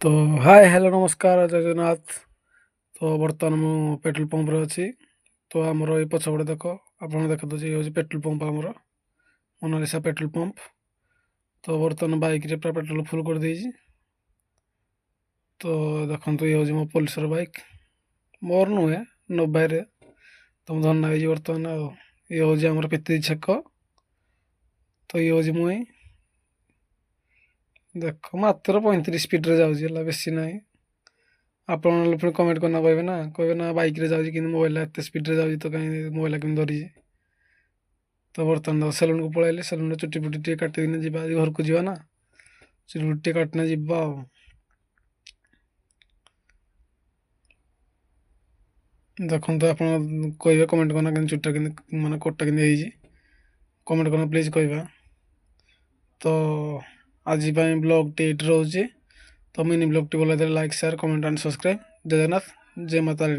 ତ ହାଏ ହ୍ୟାଲୋ ନମସ୍କାର ଜୟ ଜଗନ୍ନାଥ। ତ ବର୍ତ୍ତମାନ ମୁଁ ପେଟ୍ରୋଲ ପମ୍ପରେ ଅଛି। ତ ଆମର ଏଇ ପଛପଟେ ଦେଖ, ଆପଣ ଦେଖନ୍ତୁ ଇଏ ହେଉଛି ପେଟ୍ରୋଲ ପମ୍ପ ଆମର ମୋନାଲିସା ପେଟ୍ରୋଲ ପମ୍ପ। ତ ବର୍ତ୍ତମାନ ବାଇକ୍ରେ ପୁରା ପେଟ୍ରୋଲ ଫୁଲ୍ କରିଦେଇଛି। ତ ଦେଖନ୍ତୁ ଇଏ ହେଉଛି ମୋ ପଲ୍ସର ବାଇକ୍, ମୋର ନୁହେଁ ନୋବାଇରେ। ତ ମୁଁ ଧନ୍ୟ ହେଇଛି ବର୍ତ୍ତମାନ। ଆଉ ଇଏ ହେଉଛି ଆମର ପିତି ଛେକ। ତ ଇଏ ହେଉଛି ମୁଇଁ, ଦେଖ ମାତ୍ର 35 ସ୍ପିଡ଼ରେ ଯାଉଛି, ହେଲା ବେଶୀ ନାହିଁ। ଆପଣ ନହେଲେ ପୁଣି କମେଣ୍ଟ କରିନା କହିବେ ନା ବାଇକ୍ରେ ଯାଉଛି କିନ୍ତୁ ମୋବାଇଲଟା ଏତେ ସ୍ପିଡ଼ରେ ଯାଉଛି, ତ କାହିଁ ମୋବାଇଲଟା କେମିତି ଧରିଛି। ତ ବର୍ତ୍ତମାନ ସେଲୁନକୁ ପଳେଇଲେ, ସେଲୁନରେ ଚୁଟି ଫୁଟି ଟିକେ କାଟିକିନା ଯିବା, ଆଜି ଘରକୁ ଯିବା ନା, ଚୁଟି ଫୁଟି ଟିକେ କାଟିନା ଯିବା ଆଉ। ଦେଖନ୍ତୁ ଆପଣ କହିବେ କମେଣ୍ଟ କରନା କେମିତି ଚୁଟିଟା କେମିତି ମାନେ କୋଟଟା କେମିତି ହେଇଛି, କମେଣ୍ଟ କରନା ପ୍ଲିଜ୍ କହିବା। ତ ଆଜି ପାଇଁ ବ୍ଲଗ୍ଟି ଏଇଠି ରହୁଛି। ତ ମିନି ବ୍ଲଗ୍ଟି ଭଲ ଲାଗିଲେ like share comment and subscribe. ଜୟ ଜଗନ୍ନାଥ, ଜୟ ମାତା ରାଣୀ।